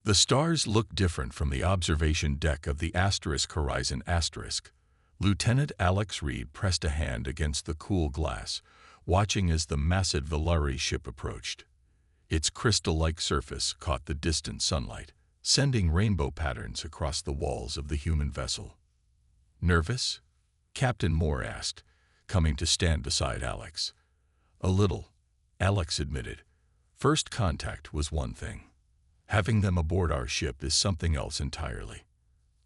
The stars looked different from the observation deck of the Horizon *. Lieutenant Alex Reed pressed a hand against the cool glass, watching as the massive Valari ship approached. Its crystal-like surface caught the distant sunlight, sending rainbow patterns across the walls of the human vessel. "Nervous?" Captain Moore asked, coming to stand beside Alex. "A little," Alex admitted. "First contact was one thing. Having them aboard our ship is something else entirely."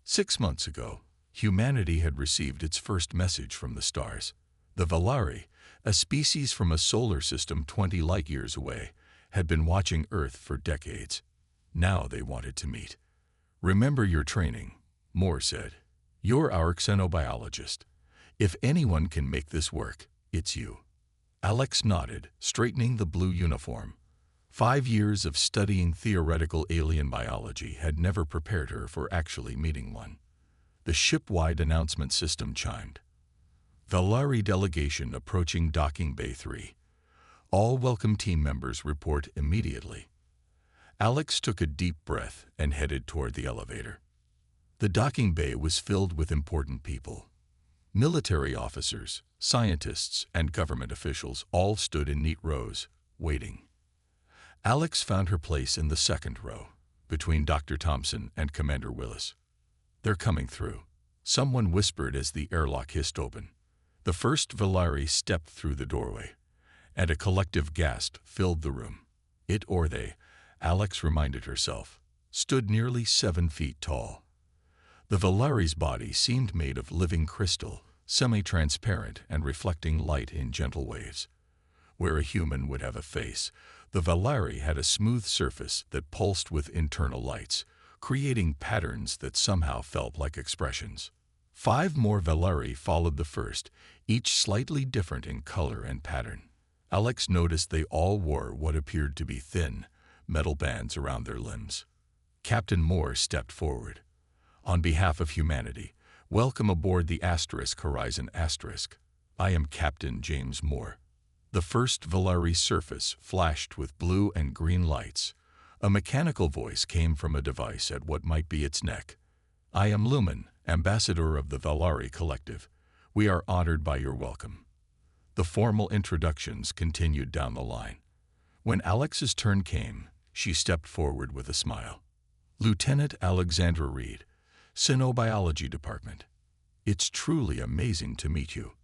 6 months ago, humanity had received its first message from the stars. The Valari, a species from a solar system 20 light-years away, had been watching Earth for decades. Now they wanted to meet. "Remember your training," Moore said. "You're our xenobiologist. If anyone can make this work, it's you." Alex nodded, straightening the blue uniform. 5 years of studying theoretical alien biology had never prepared her for actually meeting one. The ship-wide announcement system chimed. "Valari delegation approaching Docking Bay 3. All welcome team members report immediately." Alex took a deep breath and headed toward the elevator. The docking bay was filled with important people. Military officers, scientists, and government officials all stood in neat rows, waiting. Alex found her place in the second row, between Dr. Thompson and Commander Willis. "They're coming through," someone whispered as the airlock hissed open. The first Valari stepped through the doorway, and a collective gasp filled the room. It or they, Alex reminded herself, stood nearly 7 feet tall. The Valari's body seemed made of living crystal, semi-transparent and reflecting light in gentle waves. Where a human would have a face, the Valari had a smooth surface that pulsed with internal lights, creating patterns that somehow felt like expressions. 5 more Valari followed the first, each slightly different in color and pattern. Alex noticed they all wore what appeared to be thin, metal bands around their limbs. Captain Moore stepped forward. "On behalf of humanity, welcome aboard the Horizon *. I am Captain James Moore." The first Valari surface flashed with blue and green lights. A mechanical voice came from a device at what might be its neck. "I am Lumen, ambassador of the Valari Collective. We are honored by your welcome." The formal introductions continued down the line. When Alex's turn came, she stepped forward with a smile. "Lieutenant Alexandra Reed, Xenobiology Department. It's truly amazing to meet you."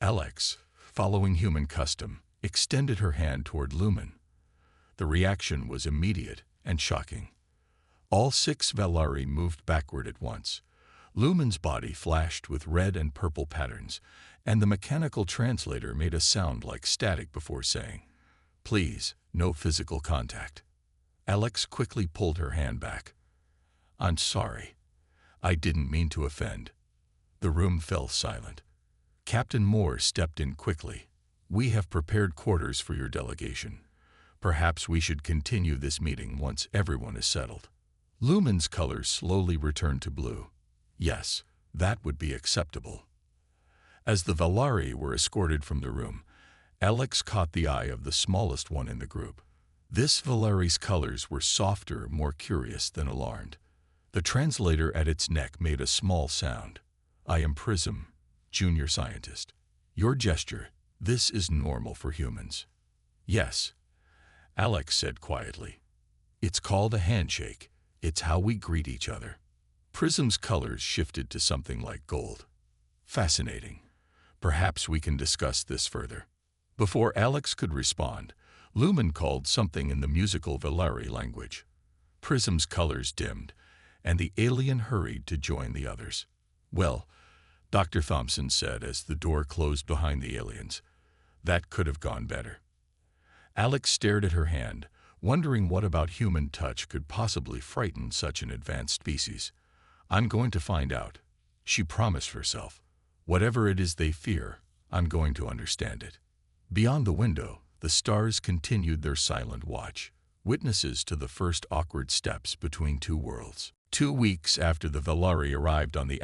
Alex, following human custom, extended her hand toward Lumen. The reaction was immediate and shocking. All 6 Valari moved backward at once. Lumen's body flashed with red and purple patterns, and the mechanical translator made a sound like static before saying, "Please, no physical contact." Alex quickly pulled her hand back. "I'm sorry. I didn't mean to offend." The room fell silent. Captain Moore stepped in quickly. "We have prepared quarters for your delegation. Perhaps we should continue this meeting once everyone is settled." Lumen's colors slowly returned to blue. Yes, that would be acceptable. As the Valari were escorted from the room, Alex caught the eye of the smallest one in the group. This Valari's colors were softer, more curious than alarmed. The translator at its neck made a small sound. "I am Prism, junior scientist. Your gesture, this is normal for humans." "Yes," Alex said quietly. "It's called a handshake. It's how we greet each other." Prism's colors shifted to something like gold. "Fascinating. Perhaps we can discuss this further." Before Alex could respond, Lumen called something in the musical Valari language. Prism's colors dimmed, and the alien hurried to join the others. "Well," Dr. Thompson said as the door closed behind the aliens, "that could have gone better." Alex stared at her hand, wondering what about human touch could possibly frighten such an advanced species. "I'm going to find out," she promised herself. "Whatever it is they fear, I'm going to understand it." Beyond the window, the stars continued their silent watch, witnesses to the first awkward steps between 2 worlds. 2 weeks after the Valari arrived on the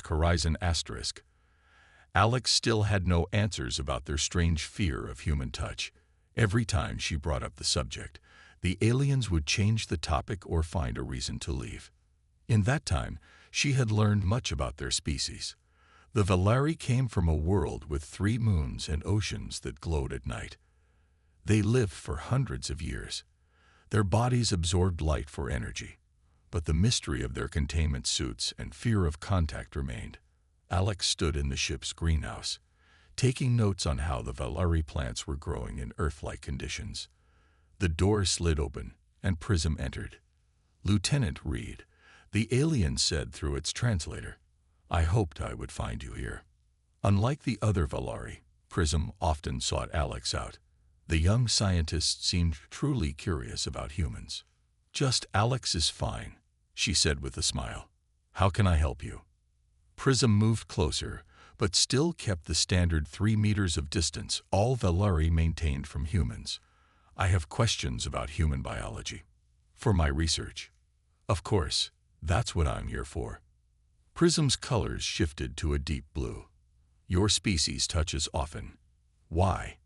Horizon *, Alex still had no answers about their strange fear of human touch. Every time she brought up the subject, The aliens would change the topic or find a reason to leave. In that time, she had learned much about their species. The Valari came from a world with 3 moons and oceans that glowed at night. They lived for hundreds of years. Their bodies absorbed light for energy, but the mystery of their containment suits and fear of contact remained. Alex stood in the ship's greenhouse, taking notes on how the Valari plants were growing in Earth-like conditions. The door slid open, and Prism entered. "Lieutenant Reed," the alien said through its translator, "I hoped I would find you here." Unlike the other Valari, Prism often sought Alex out. The young scientist seemed truly curious about humans. "Just Alex is fine," she said with a smile. "How can I help you?" Prism moved closer, but still kept the standard 3 meters of distance all Valari maintained from humans. "I have questions about human biology. For my research." "Of course, that's what I'm here for." Prism's colors shifted to a deep blue. "Your species touches often. Why?"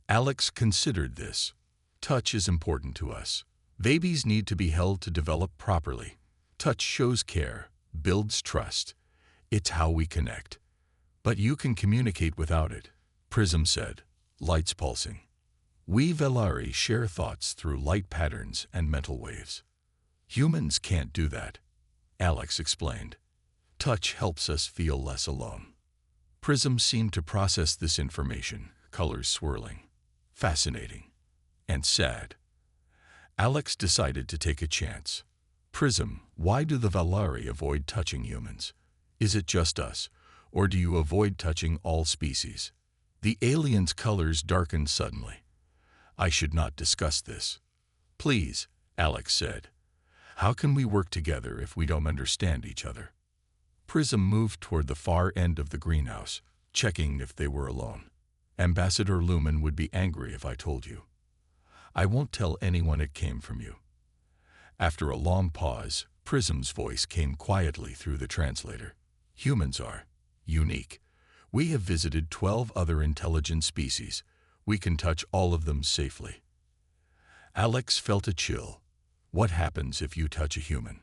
Alex considered this. "Touch is important to us. Babies need to be held to develop properly. Touch shows care, builds trust. It's how we connect." "But you can communicate without it," Prism said, lights pulsing. "We Valari share thoughts through light patterns and mental waves. Humans can't do that," Alex explained. "Touch helps us feel less alone." Prism seemed to process this information, colors swirling. Fascinating. And sad. Alex decided to take a chance. "Prism, why do the Valari avoid touching humans? Is it just us, or do you avoid touching all species?" The alien's colors darkened suddenly. "I should not discuss this." "Please," Alex said. "How can we work together if we don't understand each other?" Prism moved toward the far end of the greenhouse, checking if they were alone. "Ambassador Lumen would be angry if I told you." "I won't tell anyone it came from you." After a long pause, Prism's voice came quietly through the translator. "Humans are unique. We have visited 12 other intelligent species. We can touch all of them safely." Alex felt a chill. What happens if you touch a human?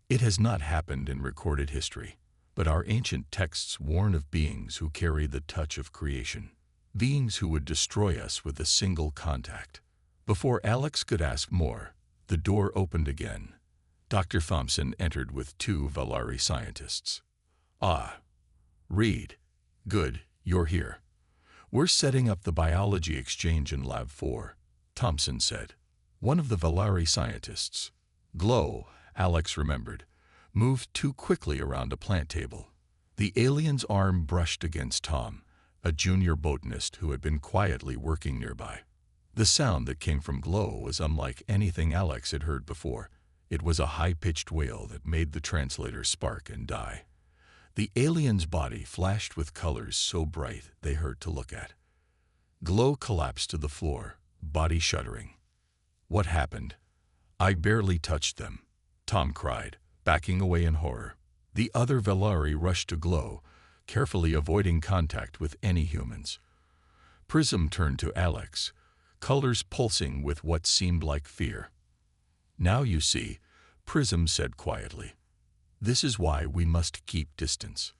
It has not happened in recorded history, but our ancient texts warn of beings who carry the touch of creation. Beings who would destroy us with a single contact. Before Alex could ask more, the door opened again. Dr. Thompson entered with 2 Valari scientists. "Ah, Reed. Good, you're here. We're setting up the biology exchange in Lab 4, Thompson said. One of the Valari scientists, Glow, Alex remembered, moved too quickly around a plant table. The alien's arm brushed against Tom, a junior botanist who had been quietly working nearby. The sound that came from Glow was unlike anything Alex had heard before. It was a high-pitched wail that made the translator spark and die. The alien's body flashed with colors so bright they hurt to look at. Glow collapsed to the floor, body shuddering. "What happened?" "I barely touched them," Tom cried, backing away in horror. The other Valari rushed to Glow, carefully avoiding contact with any humans. Prism turned to Alex, colors pulsing with what seemed like fear. "Now you see," Prism said quietly. "This is why we must keep distance."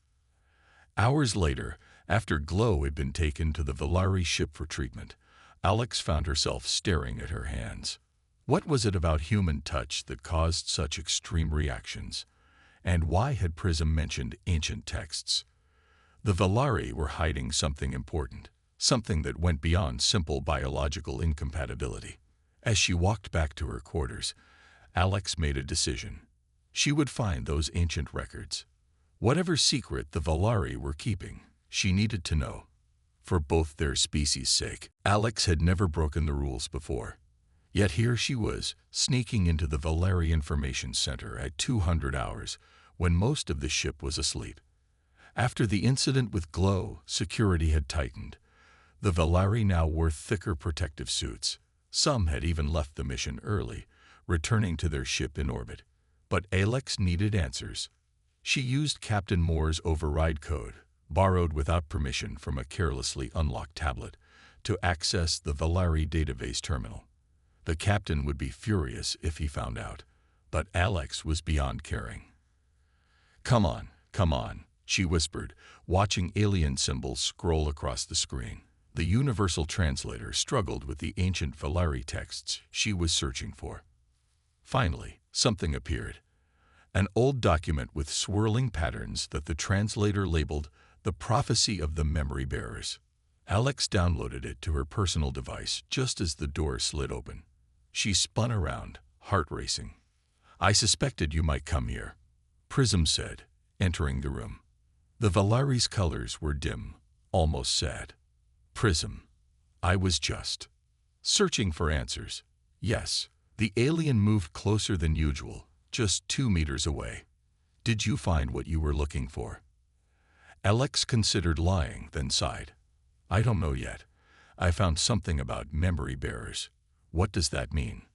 Hours later, after Glow had been taken to the Valari ship for treatment, Alex found herself staring at her hands. What was it about human touch that caused such extreme reactions? And why had Prism mentioned ancient texts? The Valari were hiding something important, something that went beyond simple biological incompatibility. As she walked back to her quarters, Alex made a decision. She would find those ancient records. Whatever secret the Valari were keeping, she needed to know. For both their species' sake, Alex had never broken the rules before. Yet here she was, sneaking into the Valari Information Center at 200 hours, when most of the ship was asleep. After the incident with Glow, security had tightened. The Valari now wore thicker protective suits. Some had even left the mission early, returning to their ship in orbit. But Alex needed answers. She used Captain Moore's override code, borrowed without permission from a carelessly unlocked tablet, to access the Valari database terminal. The captain would be furious if he found out, but Alex was beyond caring. Come on, she whispered, watching alien symbols scroll across the screen. The universal translator struggled with the ancient Valari texts she was searching for. Finally, something appeared. An old document with swirling patterns that the translator labeled The Prophecy of the Memory Bearers. Alex downloaded it to her personal device just as the door slid open. She spun around, heart racing. "I suspected you might come here," Prism said, entering the room. The Valari's colors were dim, almost sad. "Prism, I was just searching for answers." "Yes." The alien moved closer than usual, just 2 meters away. "Did you find what you were looking for?" Alex considered lying, then sighed. "I don't know yet. I found something about memory bearers." "What does that mean?"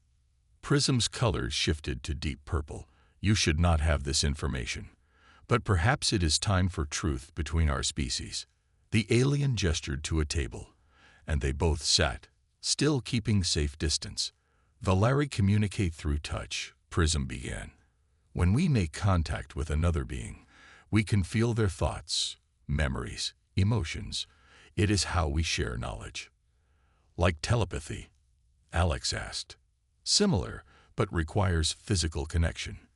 Prism's colors shifted to deep purple. "You should not have this information. But perhaps it is time for truth between our species." The alien gestured to a table, and they both sat, still keeping safe distance. "Valari communicate through touch," Prism began. "When we make contact with another being, we can feel their thoughts, memories, emotions. It is how we share knowledge." "Like telepathy?" Alex asked. "Similar, but requires physical connection.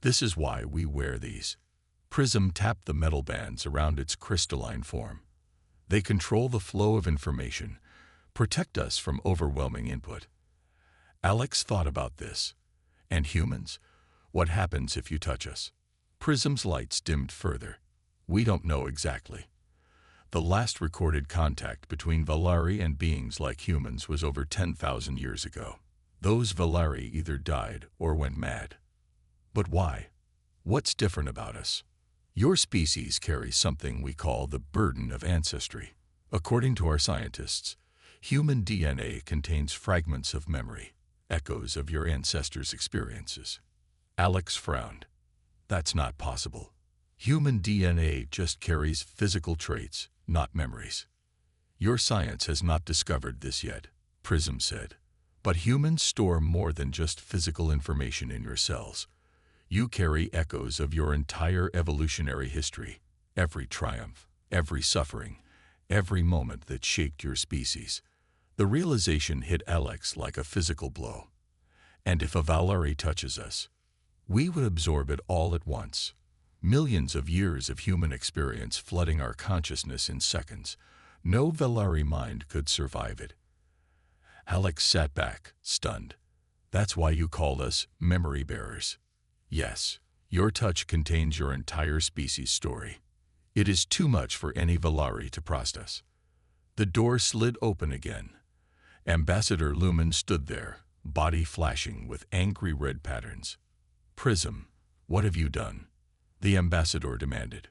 This is why we wear these." Prism tapped the metal bands around its crystalline form. "They control the flow of information, protect us from overwhelming input." Alex thought about this. "And humans? What happens if you touch us?" Prism's lights dimmed further. "We don't know exactly. The last recorded contact between Valari and beings like humans was over 10,000 years ago. Those Valari either died or went mad." "But why? What's different about us?" "Your species carries something we call the burden of ancestry. According to our scientists, human DNA contains fragments of memory, echoes of your ancestors' experiences." Alex frowned. "That's not possible. Human DNA just carries physical traits, not memories." "Your science has not discovered this yet," Prism said. "But humans store more than just physical information in your cells. You carry echoes of your entire evolutionary history, every triumph, every suffering, every moment that shaped your species." The realization hit Alex like a physical blow. "And if a Valari touches us, we would absorb it all at once. Millions of years of human experience flooding our consciousness in seconds. No Valari mind could survive it." Alex sat back, stunned. "That's why you called us memory bearers." "Yes, your touch contains your entire species' story. It is too much for any Valari to process." The door slid open again. Ambassador Lumen stood there, body flashing with angry red patterns. "Prism, what have you done?" the ambassador demanded.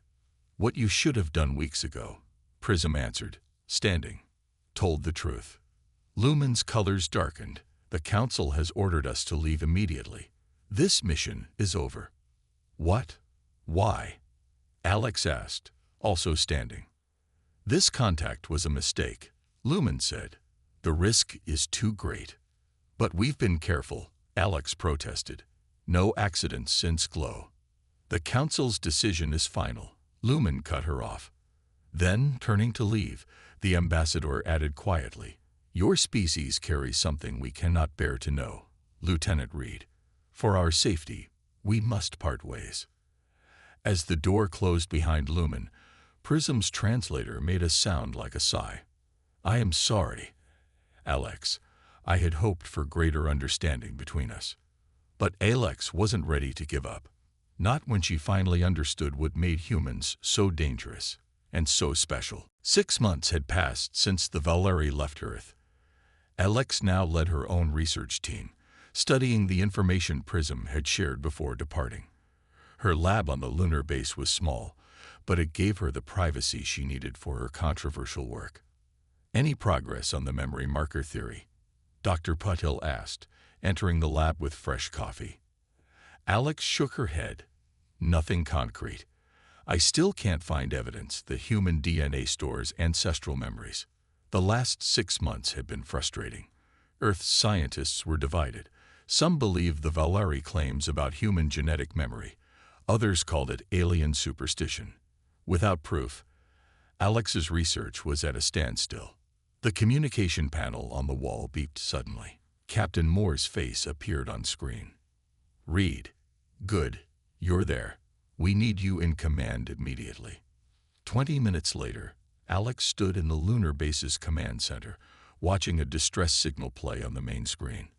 "What you should have done weeks ago," Prism answered, standing. "Told the truth." Lumen's colors darkened. "The council has ordered us to leave immediately. This mission is over." "What? Why?" Alex asked, also standing. "This contact was a mistake," Lumen said. "The risk is too great." "But we've been careful," Alex protested. "No accidents since Glow." "The council's decision is final," Lumen cut her off. Then, turning to leave, the ambassador added quietly, "Your species carries something we cannot bear to know, Lieutenant Reed. For our safety, we must part ways." As the door closed behind Lumen, Prism's translator made a sound like a sigh. "I am sorry, Alex. I had hoped for greater understanding between us." But Alex wasn't ready to give up. Not when she finally understood what made humans so dangerous and so special. 6 months had passed since the Valari left Earth. Alex now led her own research team, studying the information Prism had shared before departing. Her lab on the lunar base was small, but it gave her the privacy she needed for her controversial work. "Any progress on the memory marker theory?" Dr. Patil asked, entering the lab with fresh coffee. Alex shook her head. "Nothing concrete. I still can't find evidence that human DNA stores ancestral memories. The last 6 months have been frustrating. Earth's scientists were divided. Some believed the Valari claims about human genetic memory. Others called it alien superstition. Without proof, Alex's research was at a standstill. The communication panel on the wall beeped suddenly. Captain Moore's face appeared on screen. "Reed. Good. You're there. We need you in command immediately." 20 minutes later, Alex stood in the Lunar Base's command center, watching a distress signal play on the main screen.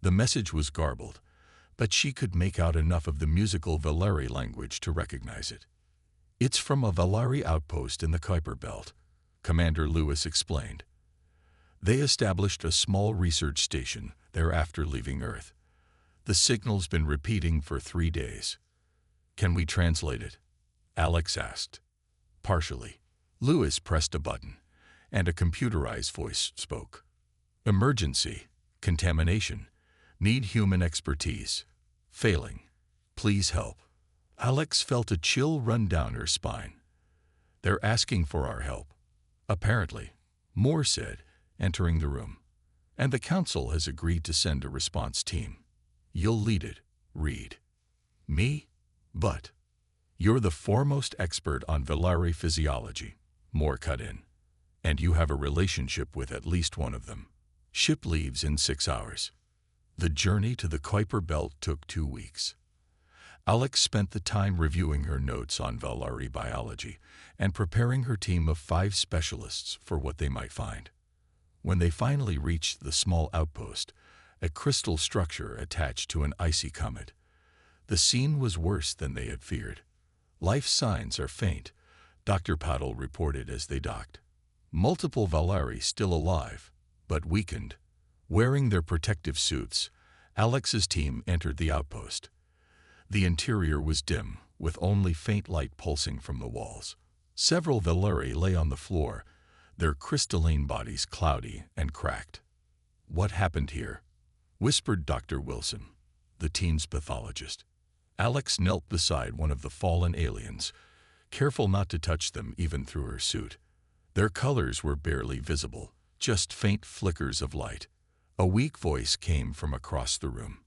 The message was garbled, but she could make out enough of the musical Valari language to recognize it. "It's from a Valari outpost in the Kuiper Belt," Commander Lewis explained. "They established a small research station there after leaving Earth. The signal's been repeating for 3 days. Can we translate it?" Alex asked. "Partially." Lewis pressed a button, and a computerized voice spoke. "Emergency. Contamination. Need human expertise. Failing. Please help." Alex felt a chill run down her spine. "They're asking for our help." "Apparently," Moore said, entering the room. "And the Council has agreed to send a response team. You'll lead it, Reed." "Me? But you're the foremost expert on Valari physiology," Moore cut in. "And you have a relationship with at least one of them. Ship leaves in 6 hours." The journey to the Kuiper Belt took 2 weeks. Alex spent the time reviewing her notes on Valari biology and preparing her team of 5 specialists for what they might find. When they finally reached the small outpost, a crystal structure attached to an icy comet, the scene was worse than they had feared. "Life signs are faint," Dr. Paddle reported as they docked. "Multiple Valari still alive, but weakened." Wearing their protective suits, Alex's team entered the outpost. The interior was dim, with only faint light pulsing from the walls. Several Valari lay on the floor, their crystalline bodies cloudy and cracked. "What happened here?" whispered Dr. Wilson, the team's pathologist. Alex knelt beside one of the fallen aliens, careful not to touch them even through her suit. Their colors were barely visible, just faint flickers of light. A weak voice came from across the room.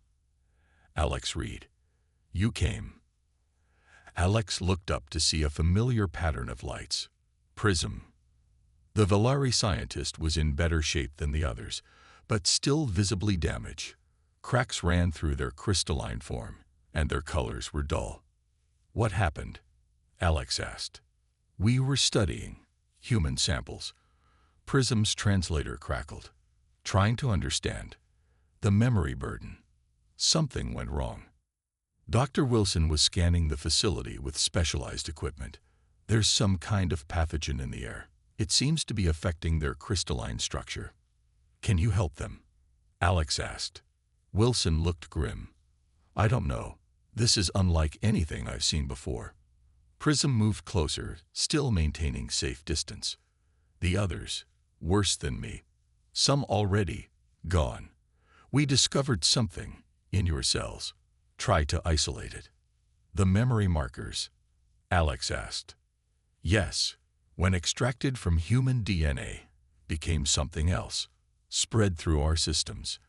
"Alex Reed, you came." Alex looked up to see a familiar pattern of lights. Prism. The Valari scientist was in better shape than the others, but still visibly damaged. Cracks ran through their crystalline form, and their colors were dull. "What happened?" Alex asked. "We were studying human samples." Prism's translator crackled. "Trying to understand the memory burden. Something went wrong." Dr. Wilson was scanning the facility with specialized equipment. "There's some kind of pathogen in the air. It seems to be affecting their crystalline structure." "Can you help them?" Alex asked. Wilson looked grim. "I don't know. This is unlike anything I've seen before." Prism moved closer, still maintaining safe distance. "The others, worse than me. Some already gone. We discovered something in your cells. Try to isolate it." "The memory markers?" Alex asked. "Yes. When extracted from human DNA, became something else, spread through our systems."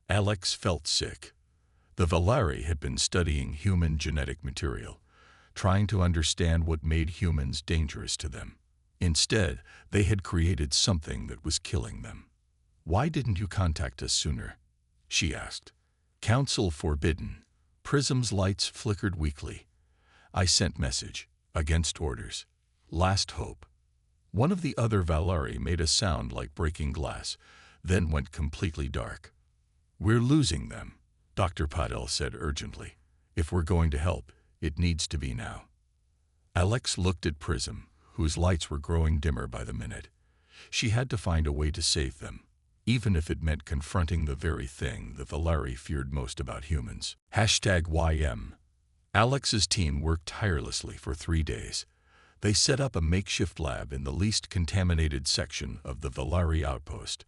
Alex felt sick. The Valari had been studying human genetic material, trying to understand what made humans dangerous to them. Instead, they had created something that was killing them. "Why didn't you contact us sooner?" she asked. "Council forbidden." Prism's lights flickered weakly. "I sent message, against orders. Last hope." One of the other Valari made a sound like breaking glass, then went completely dark. "We're losing them," Dr. Paddle said urgently. "If we're going to help, it needs to be now." Alex looked at Prism, whose lights were growing dimmer by the minute. She had to find a way to save them, even if it meant confronting the very thing the Valari feared most about humans. #YM. Alex's team worked tirelessly for 3 days. They set up a makeshift lab in the least contaminated section of the Valari outpost.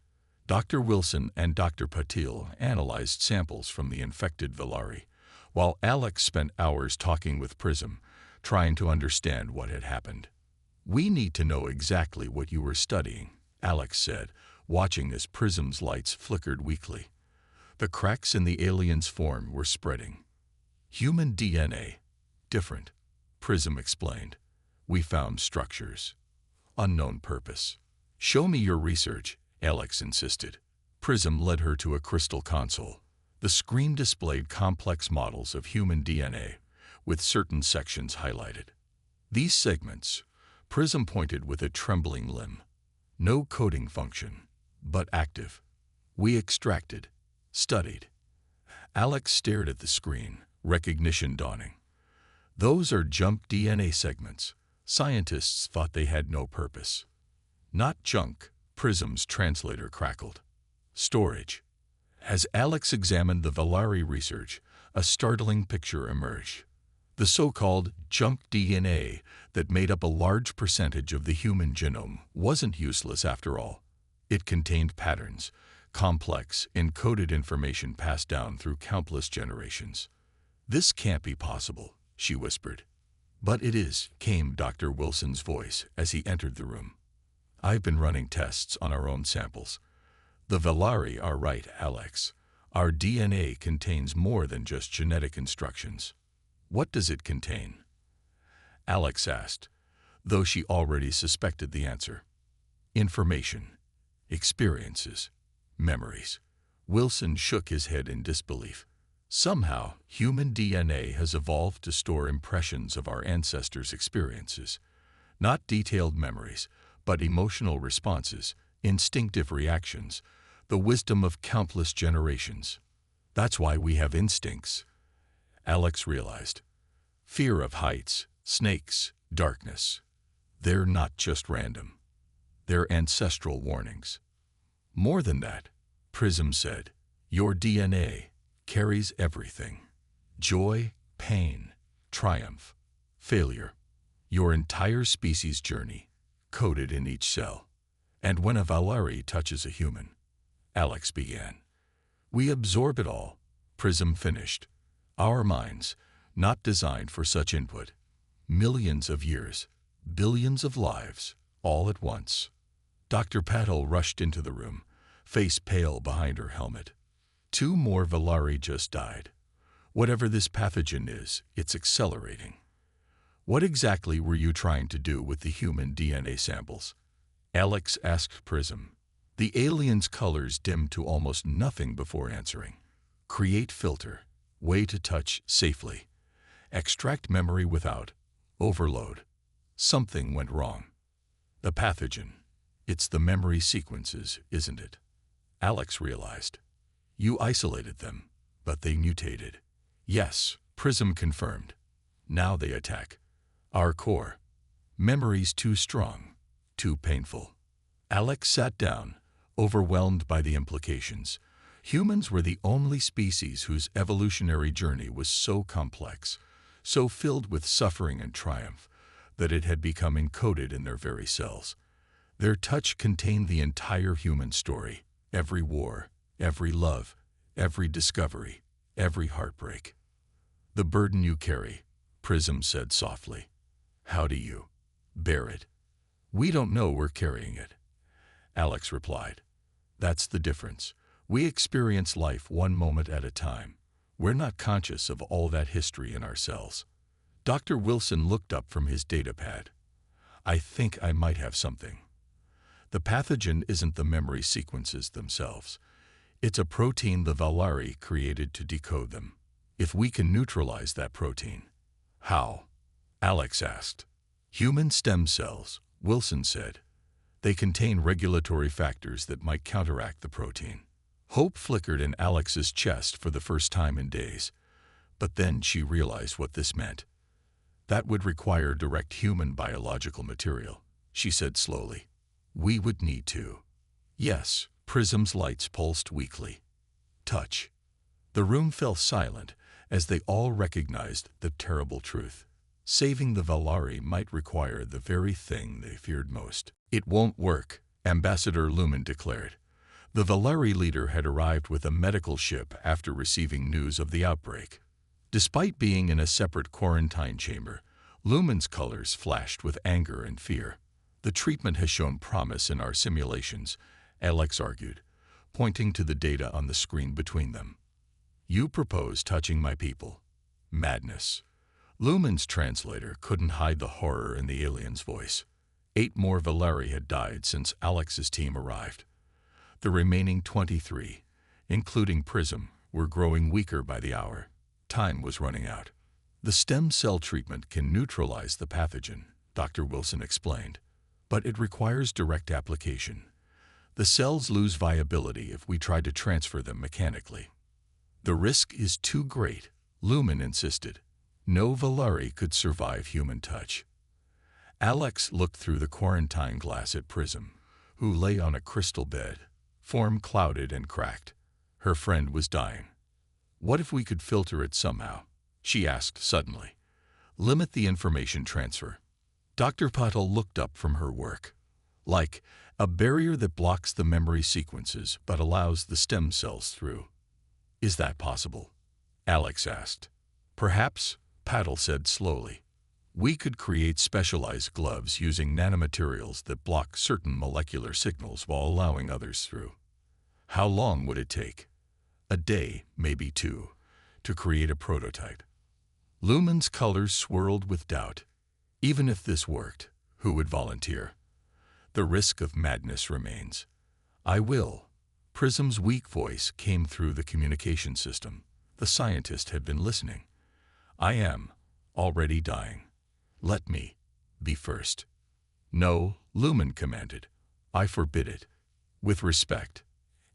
Dr. Wilson and Dr. Patil analyzed samples from the infected Valari, while Alex spent hours talking with Prism, trying to understand what had happened. "We need to know exactly what you were studying," Alex said, watching as Prism's lights flickered weakly. The cracks in the alien's form were spreading. Human DNA. Different, Prism explained. We found structures. Unknown purpose. Show me your research, Alex insisted. Prism led her to a crystal console. The screen displayed complex models of human DNA, with certain sections highlighted. These segments, Prism pointed with a trembling limb. No coding function, but active. We extracted, studied. Alex stared at the screen, recognition dawning. Those are junk DNA segments. Scientists thought they had no purpose. Not junk, Prism's translator crackled. Storage. As Alex examined the Valari research, a startling picture emerged. The so-called junk DNA that made up a large percentage of the human genome wasn't useless after all. It contained patterns, complex, encoded information passed down through countless generations. This can't be possible, she whispered. But it is, came Dr. Wilson's voice as he entered the room. I've been running tests on our own samples. The Valari are right, Alex. Our DNA contains more than just genetic instructions. What does it contain? Alex asked, though she already suspected the answer. Information, experiences, memories. Wilson shook his head in disbelief. Somehow, human DNA has evolved to store impressions of our ancestors' experiences. Not detailed memories, but emotional responses, instinctive reactions, the wisdom of countless generations. That's why we have instincts. Alex realized. Fear of heights, snakes, darkness. They're not just random. They're ancestral warnings. More than that, Prism said, your DNA carries everything. Joy, pain, triumph, failure. Your entire species' journey, coded in each cell. And when a Valari touches a human, Alex began. We absorb it all, Prism finished. Our minds, not designed for such input. Millions of years, billions of lives, all at once. Dr. Patel rushed into the room, face pale behind her helmet. 2 more Valari just died. Whatever this pathogen is, it's accelerating. What exactly were you trying to do with the human DNA samples? Alex asked Prism. The alien's colors dimmed to almost nothing before answering. Create filter. Way to touch safely. Extract memory without overload. Something went wrong. The pathogen. It's the memory sequences, isn't it? Alex realized. You isolated them, but they mutated. Yes, Prism confirmed. Now they attack. Our core. Memories too strong, too painful. Alex sat down, overwhelmed by the implications. Humans were the only species whose evolutionary journey was so complex, so filled with suffering and triumph, that it had become encoded in their very cells. Their touch contained the entire human story, every war, every love, every discovery, every heartbreak. The burden you carry, Prism said softly. How do you bear it? We don't know we're carrying it. Alex replied. That's the difference. We experience life one moment at a time. We're not conscious of all that history in our cells. Dr. Wilson looked up from his datapad. I think I might have something. The pathogen isn't the memory sequences themselves. It's a protein the Valari created to decode them. If we can neutralize that protein. How? Alex asked. Human stem cells, Wilson said. They contain regulatory factors that might counteract the protein. Hope flickered in Alex's chest for the first time in days. But then she realized what this meant. That would require direct human biological material, she said slowly. We would need to. Yes, Prism's lights pulsed weakly. Touch. The room fell silent as they all recognized the terrible truth. Saving the Valari might require the very thing they feared most. It won't work, Ambassador Lumen declared. The Valari leader had arrived with a medical ship after receiving news of the outbreak. Despite being in a separate quarantine chamber, Lumen's colors flashed with anger and fear. The treatment has shown promise in our simulations, Alex argued, pointing to the data on the screen between them. You propose touching my people. Madness. Lumen's translator couldn't hide the horror in the alien's voice. 8 more Valeri had died since Alex's team arrived. The remaining 23, including Prism, were growing weaker by the hour. Time was running out. The stem cell treatment can neutralize the pathogen, Dr. Wilson explained, but it requires direct application. The cells lose viability if we try to transfer them mechanically. The risk is too great, Lumen insisted. No Valeri could survive human touch. Alex looked through the quarantine glass at Prism, who lay on a crystal bed, form clouded and cracked. Her friend was dying. What if we could filter it somehow? She asked suddenly. Limit the information transfer. Dr. Patel looked up from her work. Like a barrier that blocks the memory sequences but allows the stem cells through. Is that possible? Alex asked. Perhaps, Patel said slowly. We could create specialized gloves using nanomaterials that block certain molecular signals while allowing others through. How long would it take? A day, maybe 2, to create a prototype. Lumen's colors swirled with doubt. Even if this worked, who would volunteer? The risk of madness remains. I will. Prism's weak voice came through the communication system. The scientist had been listening. I am already dying. Let me be first. No, Lumen commanded. I forbid it. With respect,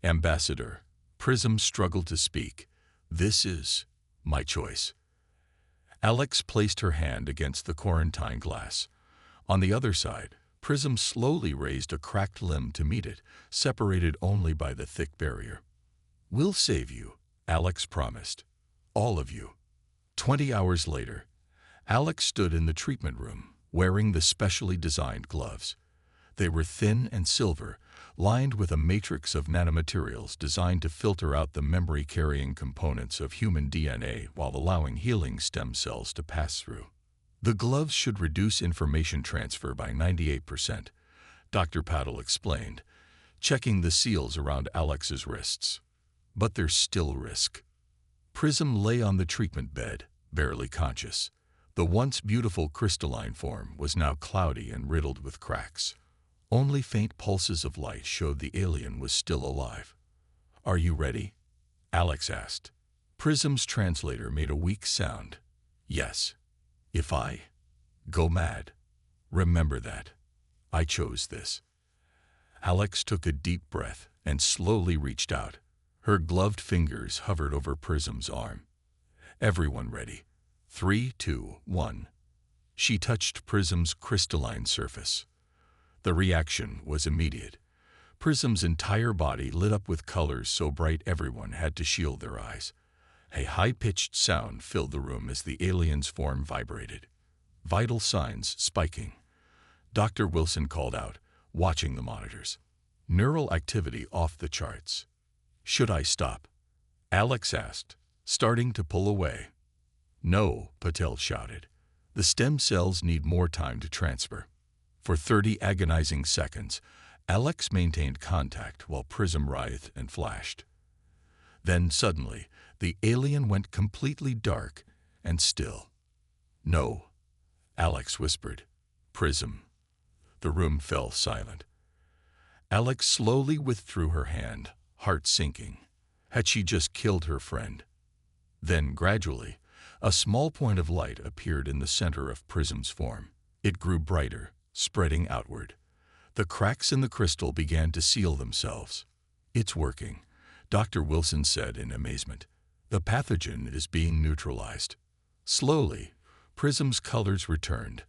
Ambassador. Prism struggled to speak. This is my choice. Alex placed her hand against the quarantine glass. On the other side, Prism slowly raised a cracked limb to meet it, separated only by the thick barrier. We'll save you, Alex promised. All of you. 20 hours later, Alex stood in the treatment room, wearing the specially designed gloves. They were thin and silver, lined with a matrix of nanomaterials designed to filter out the memory-carrying components of human DNA while allowing healing stem cells to pass through. The gloves should reduce information transfer by 98%, Dr. Patel explained, checking the seals around Alex's wrists. But there's still risk. Prism lay on the treatment bed, barely conscious. The once beautiful crystalline form was now cloudy and riddled with cracks. Only faint pulses of light showed the alien was still alive. Are you ready? Alex asked. Prism's translator made a weak sound. Yes. If I go mad, remember that. I chose this. Alex took a deep breath and slowly reached out. Her gloved fingers hovered over Prism's arm. Everyone ready. 3, 2, 1. She touched Prism's crystalline surface. The reaction was immediate. Prism's entire body lit up with colors so bright everyone had to shield their eyes. A high-pitched sound filled the room as the alien's form vibrated. Vital signs spiking. Dr. Wilson called out, watching the monitors. Neural activity off the charts. Should I stop? Alex asked, starting to pull away. No, Patel shouted. The stem cells need more time to transfer. For 30 agonizing seconds, Alex maintained contact while Prism writhed and flashed. Then suddenly, the alien went completely dark and still. No, Alex whispered. Prism. The room fell silent. Alex slowly withdrew her hand, heart sinking. Had she just killed her friend? Then, gradually, a small point of light appeared in the center of Prism's form. It grew brighter, spreading outward. The cracks in the crystal began to seal themselves. It's working, Dr. Wilson said in amazement. The pathogen is being neutralized. Slowly, Prism's colors returned.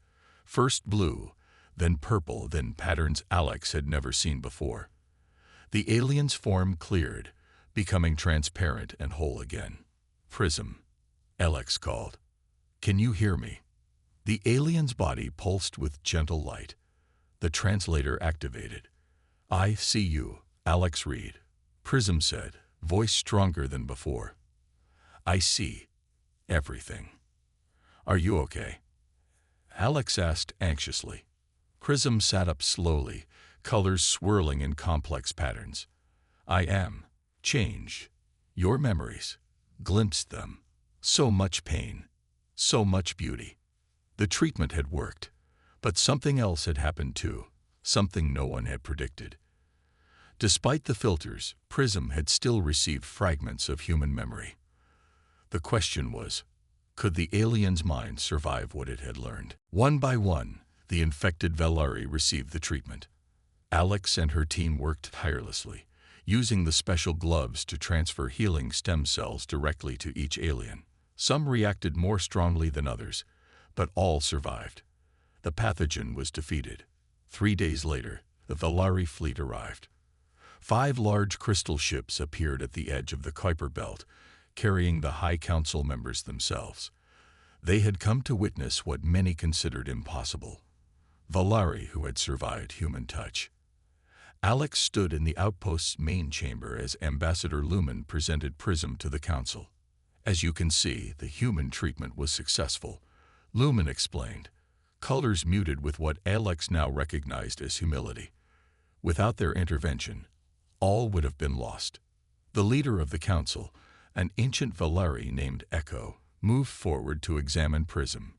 First blue, then purple, then patterns Alex had never seen before. The alien's form cleared, becoming transparent and whole again. Prism, Alex called. Can you hear me? The alien's body pulsed with gentle light. The translator activated. I see you, Alex Reed. Prism said, voice stronger than before. I see everything. Are you okay? Alex asked anxiously. Prism sat up slowly, colors swirling in complex patterns. I am. Change. Your memories. Glimpsed them. So much pain. So much beauty. The treatment had worked, but something else had happened too, something no one had predicted. Despite the filters, Prism had still received fragments of human memory. The question was, could the alien's mind survive what it had learned? One by one, the infected Valari received the treatment. Alex and her team worked tirelessly, using the special gloves to transfer healing stem cells directly to each alien. Some reacted more strongly than others, but all survived. The pathogen was defeated. 3 days later, the Valari fleet arrived. 5 large crystal ships appeared at the edge of the Kuiper Belt, carrying the High Council members themselves. They had come to witness what many considered impossible. Valari who had survived human touch. Alex stood in the outpost's main chamber as Ambassador Lumen presented Prism to the Council. As you can see, the human treatment was successful, Lumen explained, colors muted with what Alex now recognized as humility. Without their intervention, all would have been lost. The leader of the Council, an ancient Valari named Echo, moved forward to examine Prism.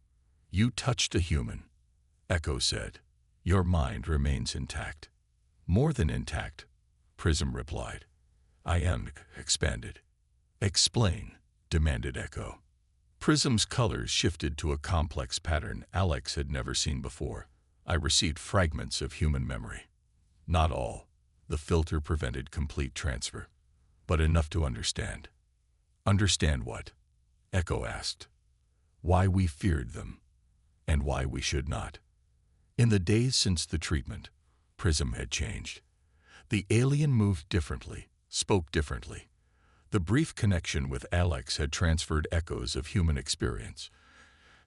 You touched a human, Echo said. Your mind remains intact. More than intact, Prism replied. I am expanded. Explain, demanded Echo. Prism's colors shifted to a complex pattern Alex had never seen before. I received fragments of human memory. Not all. The filter prevented complete transfer, but enough to understand. Understand what? Echo asked. Why we feared them, and why we should not. In the days since the treatment, Prism had changed. The alien moved differently, spoke differently. The brief connection with Alex had transferred echoes of human experience,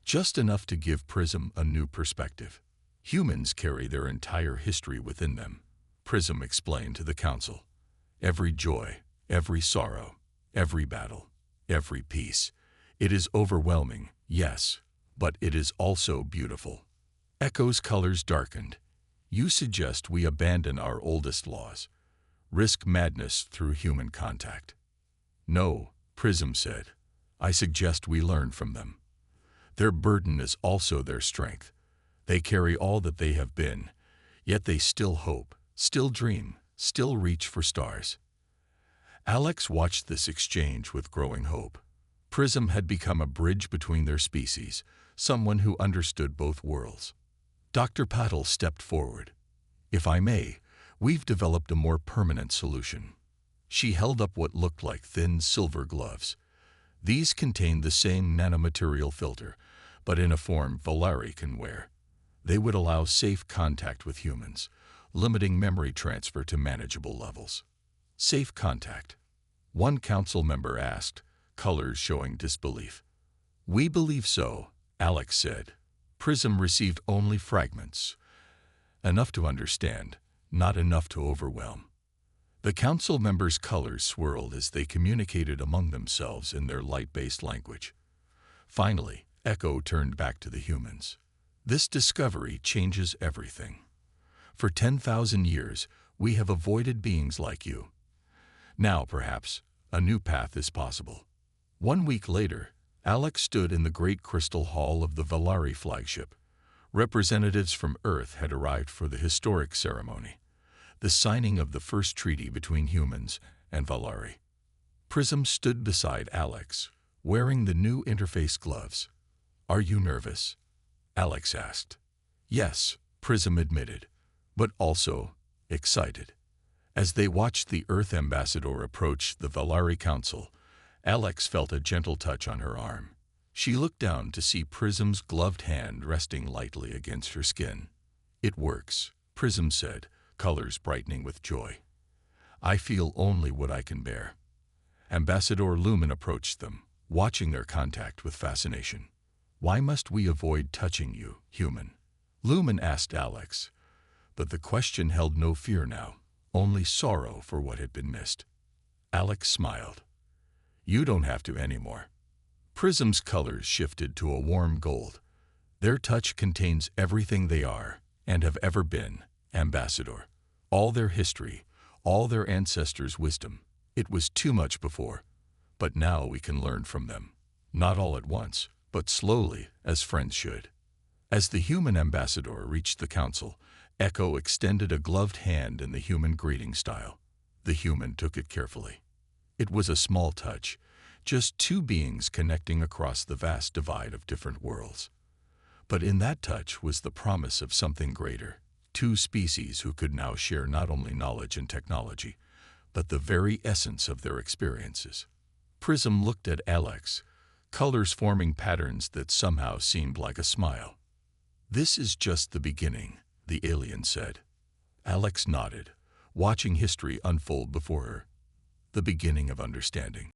just enough to give Prism a new perspective. Humans carry their entire history within them, Prism explained to the Council. Every joy, every sorrow, every battle, every peace. It is overwhelming, yes, but it is also beautiful. Echo's colors darkened. You suggest we abandon our oldest laws, risk madness through human contact. No, Prism said. I suggest we learn from them. Their burden is also their strength. They carry all that they have been, yet they still hope, still dream, still reach for stars. Alex watched this exchange with growing hope. Prism had become a bridge between their species, someone who understood both worlds. Dr. Patel stepped forward. If I may, we've developed a more permanent solution. She held up what looked like thin silver gloves. These contained the same nanomaterial filter, but in a form Valari can wear. They would allow safe contact with humans, limiting memory transfer to manageable levels. Safe contact? One council member asked, colors showing disbelief. We believe so, Alex said. Prism received only fragments. Enough to understand, not enough to overwhelm. The council members' colors swirled as they communicated among themselves in their light-based language. Finally, Echo turned back to the humans. This discovery changes everything. For 10,000 years, we have avoided beings like you. Now, perhaps, a new path is possible. 1 week later, Alex stood in the great crystal hall of the Valari flagship. Representatives from Earth had arrived for the historic ceremony, the signing of the first treaty between humans and Valari. Prism stood beside Alex, wearing the new interface gloves. Are you nervous? Alex asked. Yes, Prism admitted, but also excited. As they watched the Earth ambassador approach the Valari Council, Alex felt a gentle touch on her arm. She looked down to see Prism's gloved hand resting lightly against her skin. It works, Prism said, colors brightening with joy. I feel only what I can bear. Ambassador Lumen approached them, watching their contact with fascination. Why must we avoid touching you, human? Lumen asked Alex, but the question held no fear now, only sorrow for what had been missed. Alex smiled. You don't have to anymore. Prism's colors shifted to a warm gold. Their touch contains everything they are and have ever been, Ambassador. all their history, all their ancestors' wisdom. It was too much before, but now we can learn from them. Not all at once, but slowly, as friends should. As the human ambassador reached the council, Echo extended a gloved hand in the human greeting style. The human took it carefully. It was a small touch, just two beings connecting across the vast divide of different worlds. But in that touch was the promise of something greater. Two species who could now share not only knowledge and technology, but the very essence of their experiences. Prism looked at Alex, colors forming patterns that somehow seemed like a smile. "This is just the beginning," the alien said. Alex nodded, watching history unfold before her. The beginning of understanding.